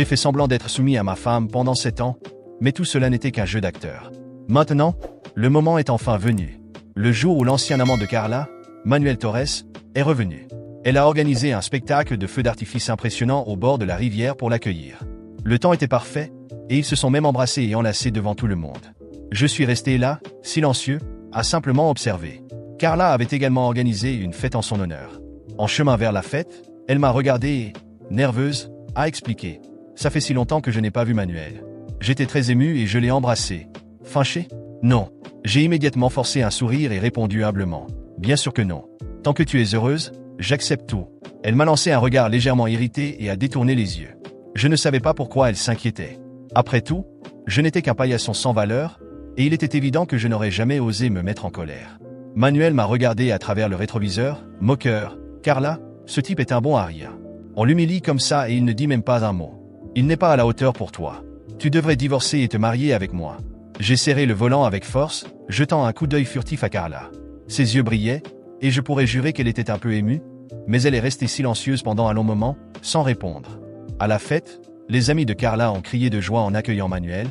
J'ai fait semblant d'être soumis à ma femme pendant 7 ans, mais tout cela n'était qu'un jeu d'acteur. Maintenant, le moment est enfin venu. Le jour où l'ancien amant de Carla, Manuel Torres, est revenu. Elle a organisé un spectacle de feux d'artifice impressionnant au bord de la rivière pour l'accueillir. Le temps était parfait, et ils se sont même embrassés et enlacés devant tout le monde. Je suis resté là, silencieux, à simplement observer. Carla avait également organisé une fête en son honneur. En chemin vers la fête, elle m'a regardé et, nerveuse, a expliqué. Ça fait si longtemps que je n'ai pas vu Manuel. J'étais très ému et je l'ai embrassé. Fâché? Non. J'ai immédiatement forcé un sourire et répondu humblement. Bien sûr que non. Tant que tu es heureuse, j'accepte tout. Elle m'a lancé un regard légèrement irrité et a détourné les yeux. Je ne savais pas pourquoi elle s'inquiétait. Après tout, je n'étais qu'un paillasson sans valeur, et il était évident que je n'aurais jamais osé me mettre en colère. Manuel m'a regardé à travers le rétroviseur, moqueur. Carla, ce type est un bon à rien. On l'humilie comme ça et il ne dit même pas un mot. Il n'est pas à la hauteur pour toi. Tu devrais divorcer et te marier avec moi. J'ai serré le volant avec force, jetant un coup d'œil furtif à Carla. Ses yeux brillaient, et je pourrais jurer qu'elle était un peu émue, mais elle est restée silencieuse pendant un long moment, sans répondre. À la fête, les amis de Carla ont crié de joie en accueillant Manuel,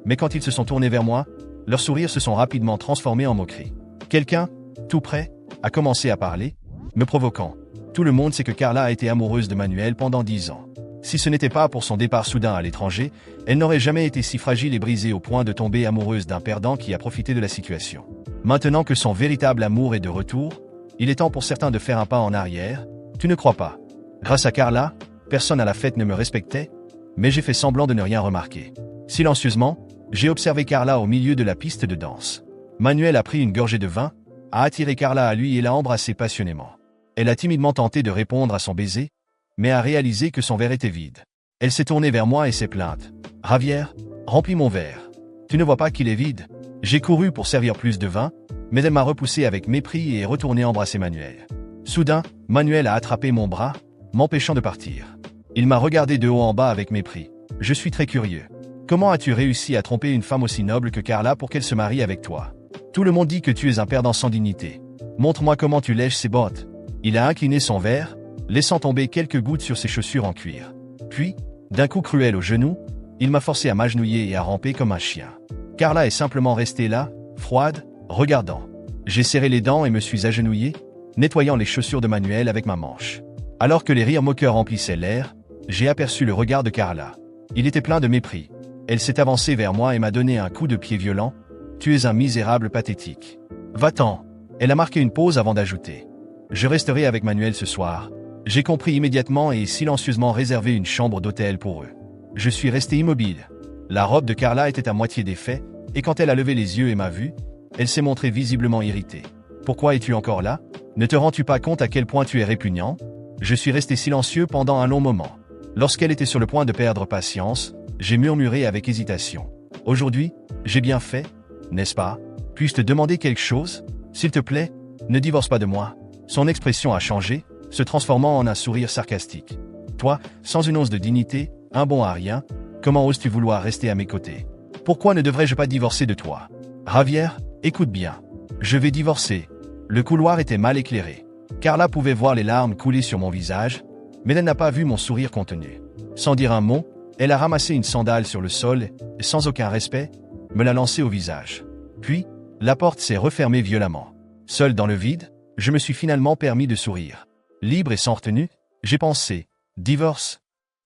mais quand ils se sont tournés vers moi, leurs sourires se sont rapidement transformés en moquerie. Quelqu'un, tout près, a commencé à parler, me provoquant. Tout le monde sait que Carla a été amoureuse de Manuel pendant 10 ans. Si ce n'était pas pour son départ soudain à l'étranger, elle n'aurait jamais été si fragile et brisée au point de tomber amoureuse d'un perdant qui a profité de la situation. Maintenant que son véritable amour est de retour, il est temps pour certains de faire un pas en arrière. Tu ne crois pas? Grâce à Carla, personne à la fête ne me respectait, mais j'ai fait semblant de ne rien remarquer. Silencieusement, j'ai observé Carla au milieu de la piste de danse. Manuel a pris une gorgée de vin, a attiré Carla à lui et l'a embrassée passionnément. Elle a timidement tenté de répondre à son baiser, mais a réalisé que son verre était vide. Elle s'est tournée vers moi et s'est plainte. « Javier, remplis mon verre. Tu ne vois pas qu'il est vide ?» J'ai couru pour servir plus de vin, mais elle m'a repoussé avec mépris et est retournée embrasser Manuel. Soudain, Manuel a attrapé mon bras, m'empêchant de partir. Il m'a regardé de haut en bas avec mépris. « Je suis très curieux. Comment as-tu réussi à tromper une femme aussi noble que Carla pour qu'elle se marie avec toi? Tout le monde dit que tu es un perdant sans dignité. Montre-moi comment tu lèches ses bottes. » Il a incliné son verre, laissant tomber quelques gouttes sur ses chaussures en cuir. Puis, d'un coup cruel au genou, il m'a forcé à m'agenouiller et à ramper comme un chien. Carla est simplement restée là, froide, regardant. J'ai serré les dents et me suis agenouillé, nettoyant les chaussures de Manuel avec ma manche. Alors que les rires moqueurs remplissaient l'air, j'ai aperçu le regard de Carla. Il était plein de mépris. Elle s'est avancée vers moi et m'a donné un coup de pied violent. « Tu es un misérable pathétique. Va-t'en. » Elle a marqué une pause avant d'ajouter. « Je resterai avec Manuel ce soir. » J'ai compris immédiatement et silencieusement réservé une chambre d'hôtel pour eux. Je suis resté immobile. La robe de Carla était à moitié défaite, et quand elle a levé les yeux et m'a vu, elle s'est montrée visiblement irritée. « Pourquoi es-tu encore là? Ne te rends-tu pas compte à quel point tu es répugnant ?» Je suis resté silencieux pendant un long moment. Lorsqu'elle était sur le point de perdre patience, j'ai murmuré avec hésitation. « Aujourd'hui, j'ai bien fait, n'est-ce pas? Puis-je te demander quelque chose? S'il te plaît, ne divorce pas de moi. » Son expression a changé, se transformant en un sourire sarcastique. « Toi, sans une once de dignité, un bon à rien, comment oses-tu vouloir rester à mes côtés? Pourquoi ne devrais-je pas divorcer de toi? Javier, écoute bien. Je vais divorcer. » Le couloir était mal éclairé. Carla pouvait voir les larmes couler sur mon visage, mais elle n'a pas vu mon sourire contenu. Sans dire un mot, elle a ramassé une sandale sur le sol et, sans aucun respect, me l'a lancée au visage. Puis, la porte s'est refermée violemment. Seul dans le vide, je me suis finalement permis de sourire. Libre et sans retenue, j'ai pensé « Divorce ?»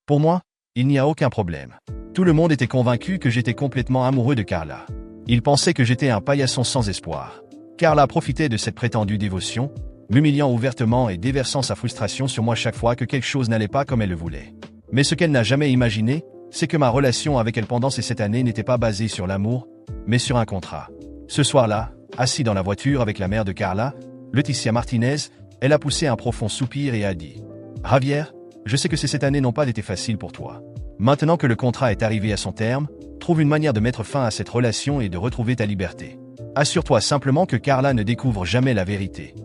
Pour moi, il n'y a aucun problème. Tout le monde était convaincu que j'étais complètement amoureux de Carla. Ils pensaient que j'étais un paillasson sans espoir. Carla profitait de cette prétendue dévotion, m'humiliant ouvertement et déversant sa frustration sur moi chaque fois que quelque chose n'allait pas comme elle le voulait. Mais ce qu'elle n'a jamais imaginé, c'est que ma relation avec elle pendant ces 7 années n'était pas basée sur l'amour, mais sur un contrat. Ce soir-là, assis dans la voiture avec la mère de Carla, Leticia Martinez, elle a poussé un profond soupir et a dit « Javier, je sais que ces 7 années n'ont pas été faciles pour toi. Maintenant que le contrat est arrivé à son terme, trouve une manière de mettre fin à cette relation et de retrouver ta liberté. Assure-toi simplement que Carla ne découvre jamais la vérité. »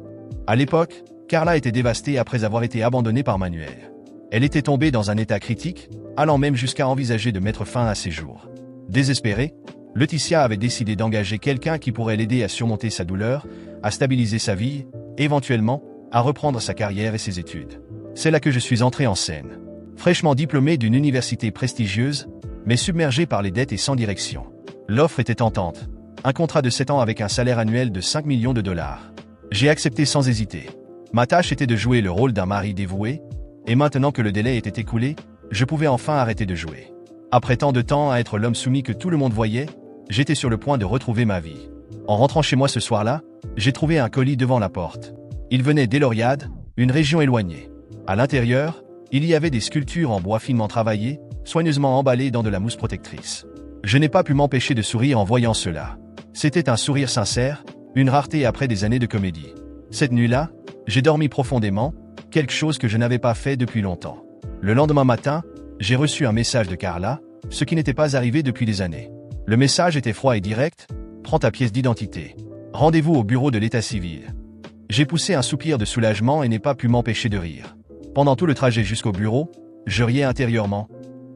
À l'époque, Carla était dévastée après avoir été abandonnée par Manuel. Elle était tombée dans un état critique, allant même jusqu'à envisager de mettre fin à ses jours. Désespérée, Leticia avait décidé d'engager quelqu'un qui pourrait l'aider à surmonter sa douleur, à stabiliser sa vie, éventuellement, à reprendre sa carrière et ses études. C'est là que je suis entré en scène. Fraîchement diplômé d'une université prestigieuse, mais submergé par les dettes et sans direction. L'offre était tentante. Un contrat de 7 ans avec un salaire annuel de 5 millions de dollars. J'ai accepté sans hésiter. Ma tâche était de jouer le rôle d'un mari dévoué, et maintenant que le délai était écoulé, je pouvais enfin arrêter de jouer. Après tant de temps à être l'homme soumis que tout le monde voyait, j'étais sur le point de retrouver ma vie. En rentrant chez moi ce soir-là, j'ai trouvé un colis devant la porte. Il venait d'Eloriade, une région éloignée. À l'intérieur, il y avait des sculptures en bois finement travaillées, soigneusement emballées dans de la mousse protectrice. Je n'ai pas pu m'empêcher de sourire en voyant cela. C'était un sourire sincère, une rareté après des années de comédie. Cette nuit-là, j'ai dormi profondément, quelque chose que je n'avais pas fait depuis longtemps. Le lendemain matin, j'ai reçu un message de Carla, ce qui n'était pas arrivé depuis des années. Le message était froid et direct. Prends ta pièce d'identité. Rendez-vous au bureau de l'état civil. J'ai poussé un soupir de soulagement et n'ai pas pu m'empêcher de rire. Pendant tout le trajet jusqu'au bureau, je riais intérieurement.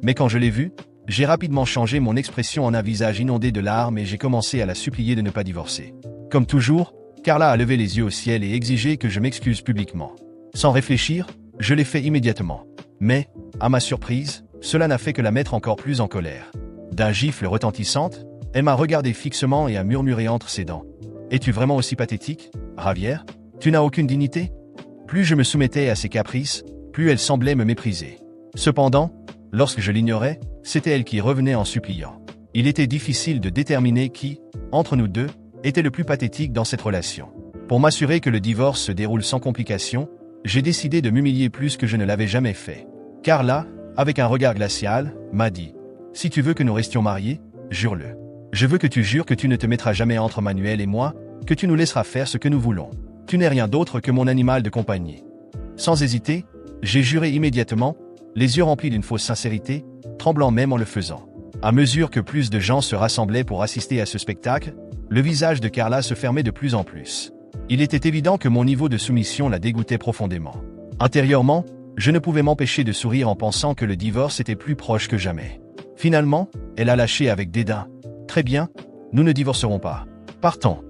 Mais quand je l'ai vue, j'ai rapidement changé mon expression en un visage inondé de larmes et j'ai commencé à la supplier de ne pas divorcer. Comme toujours, Carla a levé les yeux au ciel et exigé que je m'excuse publiquement. Sans réfléchir, je l'ai fait immédiatement. Mais, à ma surprise, cela n'a fait que la mettre encore plus en colère. D'un gifle retentissante, elle m'a regardé fixement et a murmuré entre ses dents. « Es-tu vraiment aussi pathétique, Javier? Tu n'as aucune dignité ?» Plus je me soumettais à ses caprices, plus elle semblait me mépriser. Cependant, lorsque je l'ignorais, c'était elle qui revenait en suppliant. Il était difficile de déterminer qui, entre nous deux, était le plus pathétique dans cette relation. Pour m'assurer que le divorce se déroule sans complications, j'ai décidé de m'humilier plus que je ne l'avais jamais fait. Carla, avec un regard glacial, m'a dit « Si tu veux que nous restions mariés, jure-le. Je veux que tu jures que tu ne te mettras jamais entre Manuel et moi, que tu nous laisseras faire ce que nous voulons. Tu n'es rien d'autre que mon animal de compagnie. » Sans hésiter, j'ai juré immédiatement, les yeux remplis d'une fausse sincérité, tremblant même en le faisant. À mesure que plus de gens se rassemblaient pour assister à ce spectacle, le visage de Carla se fermait de plus en plus. Il était évident que mon niveau de soumission la dégoûtait profondément. Intérieurement, je ne pouvais m'empêcher de sourire en pensant que le divorce était plus proche que jamais. Finalement, elle a lâché avec dédain. « Très bien, nous ne divorcerons pas. Partons. »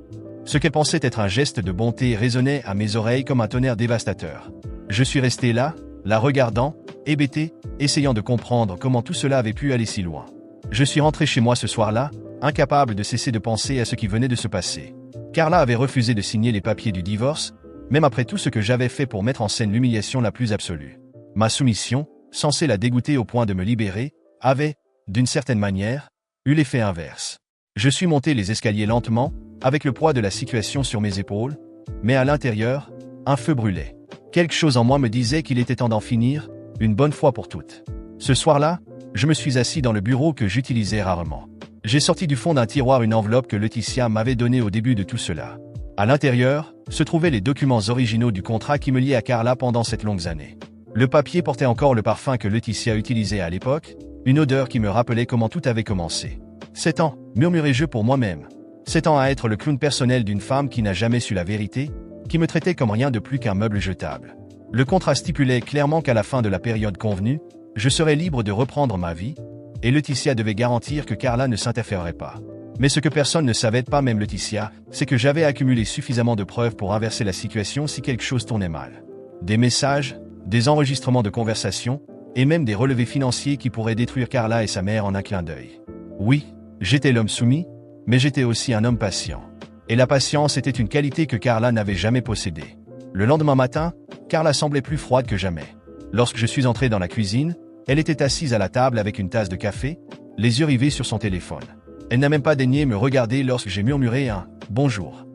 Ce qu'elle pensait être un geste de bonté résonnait à mes oreilles comme un tonnerre dévastateur. Je suis resté là, la regardant, hébété, essayant de comprendre comment tout cela avait pu aller si loin. Je suis rentré chez moi ce soir-là, incapable de cesser de penser à ce qui venait de se passer. Carla avait refusé de signer les papiers du divorce, même après tout ce que j'avais fait pour mettre en scène l'humiliation la plus absolue. Ma soumission, censée la dégoûter au point de me libérer, avait, d'une certaine manière, eu l'effet inverse. Je suis monté les escaliers lentement, avec le poids de la situation sur mes épaules, mais à l'intérieur, un feu brûlait. Quelque chose en moi me disait qu'il était temps d'en finir, une bonne fois pour toutes. Ce soir-là, je me suis assis dans le bureau que j'utilisais rarement. J'ai sorti du fond d'un tiroir une enveloppe que Laetitia m'avait donnée au début de tout cela. À l'intérieur, se trouvaient les documents originaux du contrat qui me liait à Carla pendant cette longue année. Le papier portait encore le parfum que Laetitia utilisait à l'époque, une odeur qui me rappelait comment tout avait commencé. 7 ans, murmurai-je pour moi-même. 7 ans à être le clown personnel d'une femme qui n'a jamais su la vérité, qui me traitait comme rien de plus qu'un meuble jetable. Le contrat stipulait clairement qu'à la fin de la période convenue, je serais libre de reprendre ma vie, et Laetitia devait garantir que Carla ne s'interférerait pas. Mais ce que personne ne savait, pas même Laetitia, c'est que j'avais accumulé suffisamment de preuves pour inverser la situation si quelque chose tournait mal. Des messages, des enregistrements de conversations, et même des relevés financiers qui pourraient détruire Carla et sa mère en un clin d'œil. Oui, j'étais l'homme soumis, mais j'étais aussi un homme patient. Et la patience était une qualité que Carla n'avait jamais possédée. Le lendemain matin, Carla semblait plus froide que jamais. Lorsque je suis entré dans la cuisine, elle était assise à la table avec une tasse de café, les yeux rivés sur son téléphone. Elle n'a même pas daigné me regarder lorsque j'ai murmuré un « bonjour ».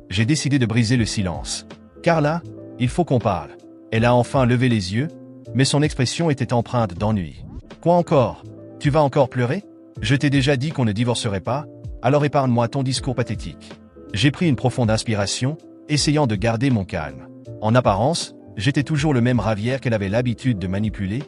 J'ai décidé de briser le silence. « Carla, il faut qu'on parle ». Elle a enfin levé les yeux, mais son expression était empreinte d'ennui. « Quoi encore? Tu vas encore pleurer? Je t'ai déjà dit qu'on ne divorcerait pas, alors épargne-moi ton discours pathétique. » J'ai pris une profonde inspiration, essayant de garder mon calme. En apparence, j'étais toujours le même Javier qu'elle avait l'habitude de manipuler,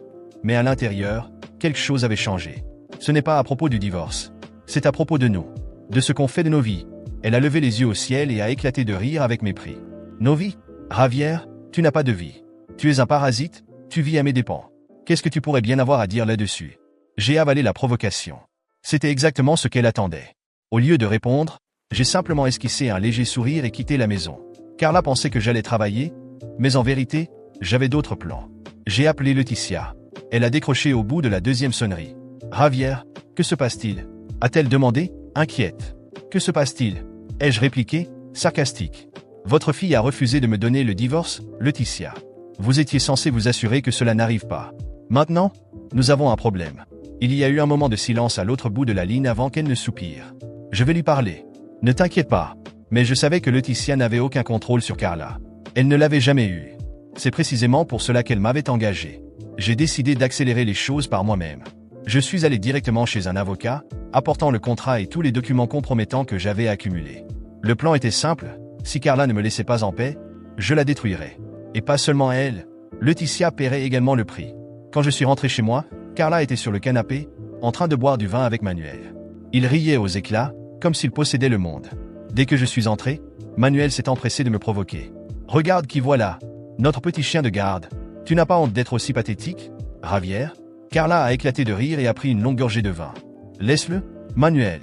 mais à l'intérieur, quelque chose avait changé. Ce n'est pas à propos du divorce. C'est à propos de nous, de ce qu'on fait de nos vies. Elle a levé les yeux au ciel et a éclaté de rire avec mépris. Nos vies? Javier, tu n'as pas de vie. Tu es un parasite, tu vis à mes dépens. Qu'est-ce que tu pourrais bien avoir à dire là-dessus? J'ai avalé la provocation. C'était exactement ce qu'elle attendait. Au lieu de répondre, j'ai simplement esquissé un léger sourire et quitté la maison. Carla pensait que j'allais travailler, mais en vérité, j'avais d'autres plans. J'ai appelé Laetitia. Elle a décroché au bout de la deuxième sonnerie. Javier, que se passe-t-il? A-t-elle demandé, inquiète. Que se passe-t-il? Ai-je répliqué, sarcastique. Votre fille a refusé de me donner le divorce, Laetitia. Vous étiez censé vous assurer que cela n'arrive pas. Maintenant, nous avons un problème. Il y a eu un moment de silence à l'autre bout de la ligne avant qu'elle ne soupire. Je vais lui parler. Ne t'inquiète pas. Mais je savais que Laetitia n'avait aucun contrôle sur Carla. Elle ne l'avait jamais eu. C'est précisément pour cela qu'elle m'avait engagé. J'ai décidé d'accélérer les choses par moi-même. Je suis allé directement chez un avocat, apportant le contrat et tous les documents compromettants que j'avais accumulés. Le plan était simple, si Carla ne me laissait pas en paix, je la détruirais. Et pas seulement elle, Laetitia paierait également le prix. Quand je suis rentré chez moi, Carla était sur le canapé, en train de boire du vin avec Manuel. Il riait aux éclats, comme s'il possédait le monde. Dès que je suis entré, Manuel s'est empressé de me provoquer. « Regarde qui voilà, notre petit chien de garde. Tu n'as pas honte d'être aussi pathétique, Javier ?» Carla a éclaté de rire et a pris une longue gorgée de vin. « Laisse-le, Manuel.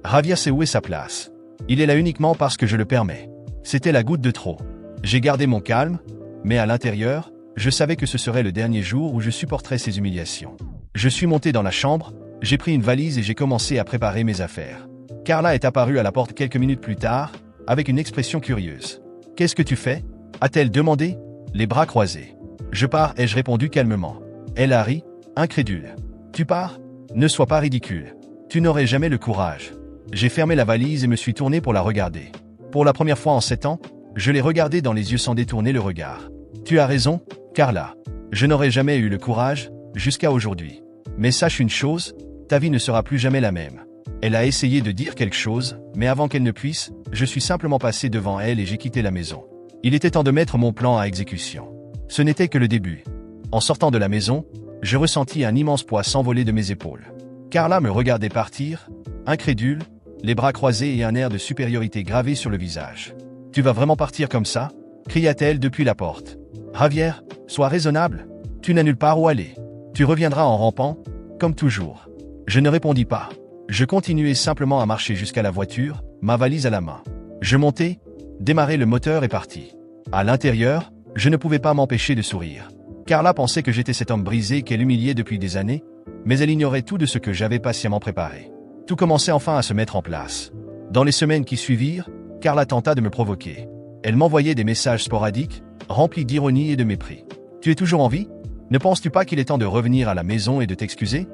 Javier sait où est sa place. Il est là uniquement parce que je le permets. » C'était la goutte de trop. J'ai gardé mon calme, mais à l'intérieur, je savais que ce serait le dernier jour où je supporterais ces humiliations. Je suis monté dans la chambre, j'ai pris une valise et j'ai commencé à préparer mes affaires. Carla est apparue à la porte quelques minutes plus tard, avec une expression curieuse. « Qu'est-ce que tu fais ?» a-t-elle demandé, les bras croisés. « Je pars, ai-je répondu calmement. Elle a ri, incrédule. « Tu pars? Ne sois pas ridicule. Tu n'aurais jamais le courage. » J'ai fermé la valise et me suis tourné pour la regarder. Pour la première fois en 7 ans, je l'ai regardée dans les yeux sans détourner le regard. « Tu as raison, Carla. Je n'aurais jamais eu le courage, jusqu'à aujourd'hui. Mais sache une chose, ta vie ne sera plus jamais la même. » Elle a essayé de dire quelque chose, mais avant qu'elle ne puisse, je suis simplement passé devant elle et j'ai quitté la maison. Il était temps de mettre mon plan à exécution. Ce n'était que le début. En sortant de la maison, je ressentis un immense poids s'envoler de mes épaules. Carla me regardait partir, incrédule, les bras croisés et un air de supériorité gravé sur le visage. « Tu vas vraiment partir comme ça ?» cria-t-elle depuis la porte. « Javier, sois raisonnable. Tu n'as nulle part où aller. Tu reviendras en rampant, comme toujours. » Je ne répondis pas. Je continuais simplement à marcher jusqu'à la voiture, ma valise à la main. Je montai, démarrai le moteur et partis. À l'intérieur, je ne pouvais pas m'empêcher de sourire. Carla pensait que j'étais cet homme brisé qu'elle humiliait depuis des années, mais elle ignorait tout de ce que j'avais patiemment préparé. Tout commençait enfin à se mettre en place. Dans les semaines qui suivirent, Carla tenta de me provoquer. Elle m'envoyait des messages sporadiques, remplis d'ironie et de mépris. « Tu es toujours en vie? Ne penses-tu pas qu'il est temps de revenir à la maison et de t'excuser?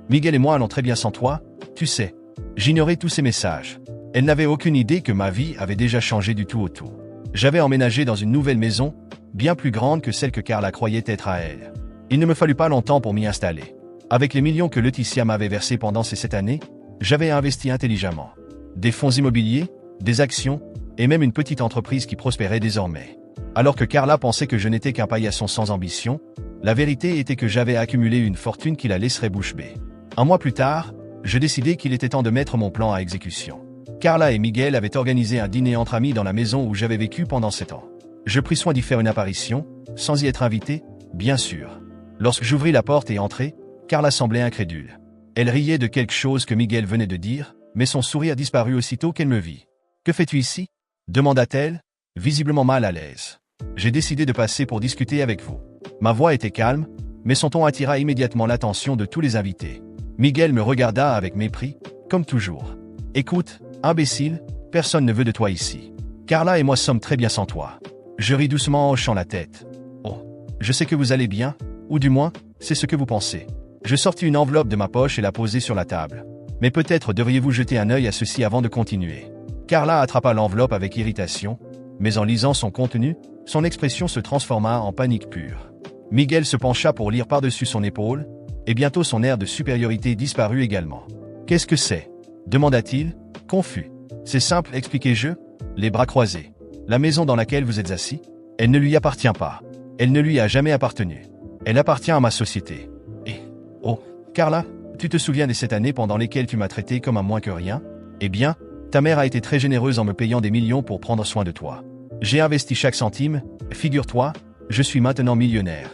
Miguel et moi allons très bien sans toi, tu sais. » J'ignorais tous ces messages. Elle n'avait aucune idée que ma vie avait déjà changé du tout au tout. J'avais emménagé dans une nouvelle maison, bien plus grande que celle que Carla croyait être à elle. Il ne me fallut pas longtemps pour m'y installer. Avec les millions que Laetitia m'avait versés pendant ces 7 années, j'avais investi intelligemment. Des fonds immobiliers, des actions, et même une petite entreprise qui prospérait désormais. Alors que Carla pensait que je n'étais qu'un paillasson sans ambition, la vérité était que j'avais accumulé une fortune qui la laisserait bouche bée. Un mois plus tard, je décidai qu'il était temps de mettre mon plan à exécution. Carla et Miguel avaient organisé un dîner entre amis dans la maison où j'avais vécu pendant 7 ans. Je pris soin d'y faire une apparition, sans y être invité, bien sûr. Lorsque j'ouvris la porte et entrai, Carla semblait incrédule. Elle riait de quelque chose que Miguel venait de dire, mais son sourire disparut aussitôt qu'elle me vit. « Que fais-tu ici ?» demanda-t-elle, visiblement mal à l'aise. « J'ai décidé de passer pour discuter avec vous. » Ma voix était calme, mais son ton attira immédiatement l'attention de tous les invités. Miguel me regarda avec mépris, comme toujours. « Écoute, imbécile, personne ne veut de toi ici. Carla et moi sommes très bien sans toi. » Je ris doucement en hochant la tête. « Oh, je sais que vous allez bien, ou du moins, c'est ce que vous pensez. » Je sortis une enveloppe de ma poche et la posai sur la table. « Mais peut-être devriez-vous jeter un œil à ceci avant de continuer. » Carla attrapa l'enveloppe avec irritation, mais en lisant son contenu, son expression se transforma en panique pure. Miguel se pencha pour lire par-dessus son épaule, et bientôt son air de supériorité disparut également. « Qu'est-ce que c'est ?» demanda-t-il, confus. « C'est simple, expliquai-je, les bras croisés. La maison dans laquelle vous êtes assis, elle ne lui appartient pas. Elle ne lui a jamais appartenu. Elle appartient à ma société. Et, oh, Carla, tu te souviens des 7 années pendant lesquelles tu m'as traité comme un moins que rien? Eh bien, ta mère a été très généreuse en me payant des millions pour prendre soin de toi. J'ai investi chaque centime, figure-toi, je suis maintenant millionnaire.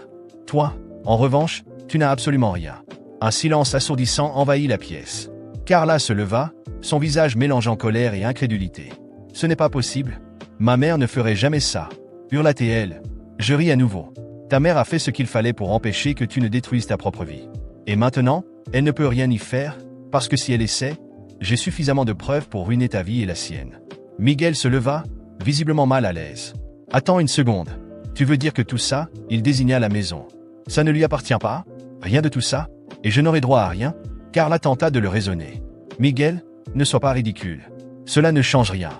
Toi, en revanche, tu n'as absolument rien. » Un silence assourdissant envahit la pièce. Carla se leva, son visage mélangeant colère et incrédulité. « Ce n'est pas possible. Ma mère ne ferait jamais ça, hurla-t-elle. Je ris à nouveau. Ta mère a fait ce qu'il fallait pour empêcher que tu ne détruises ta propre vie. Et maintenant, elle ne peut rien y faire, parce que si elle essaie, j'ai suffisamment de preuves pour ruiner ta vie et la sienne. Miguel se leva, visiblement mal à l'aise. Attends une seconde. Tu veux dire que tout ça, il désigna la maison. Ça ne lui appartient pas? Rien de tout ça? Et je n'aurai droit à rien? Carla tenta de le raisonner. Miguel, ne sois pas ridicule. Cela ne change rien.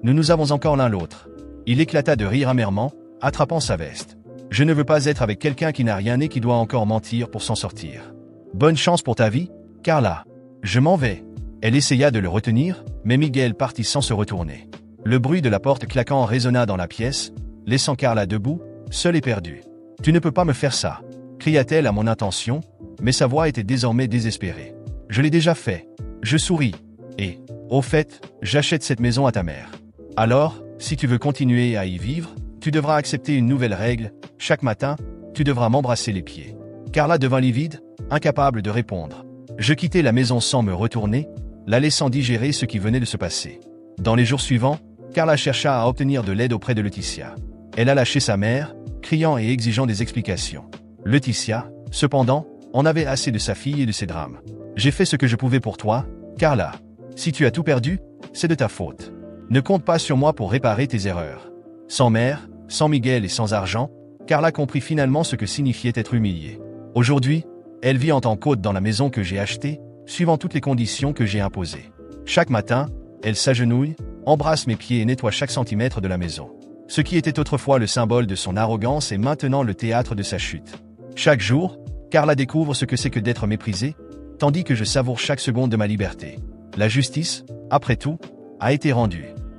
Nous avons encore l'un l'autre. Il éclata de rire amèrement, attrapant sa veste. Je ne veux pas être avec quelqu'un qui n'a rien et qui doit encore mentir pour s'en sortir. Bonne chance pour ta vie, Carla. Je m'en vais. Elle essaya de le retenir, mais Miguel partit sans se retourner. Le bruit de la porte claquant résonna dans la pièce, laissant Carla debout, seule et perdue. Tu ne peux pas me faire ça, cria-t-elle à mon intention, mais sa voix était désormais désespérée. Je l'ai déjà fait. Je souris. Et, au fait, j'achète cette maison à ta mère. Alors, si tu veux continuer à y vivre, tu devras accepter une nouvelle règle. Chaque matin, tu devras m'embrasser les pieds. Carla devint livide, incapable de répondre. Je quittai la maison sans me retourner, la laissant digérer ce qui venait de se passer. Dans les jours suivants, Carla chercha à obtenir de l'aide auprès de Laetitia. Elle alla chez sa mère, criant et exigeant des explications. Laetitia, cependant, en avait assez de sa fille et de ses drames. J'ai fait ce que je pouvais pour toi, Carla. Si tu as tout perdu, c'est de ta faute. Ne compte pas sur moi pour réparer tes erreurs. Sans mère, sans Miguel et sans argent, Carla comprit finalement ce que signifiait être humiliée. Aujourd'hui, elle vit en tant qu'hôte dans la maison que j'ai achetée, suivant toutes les conditions que j'ai imposées. Chaque matin, elle s'agenouille, embrasse mes pieds et nettoie chaque centimètre de la maison. Ce qui était autrefois le symbole de son arrogance est maintenant le théâtre de sa chute. Chaque jour, Carla découvre ce que c'est que d'être méprisée, tandis que je savoure chaque seconde de ma liberté. La justice, après tout, a été rendue.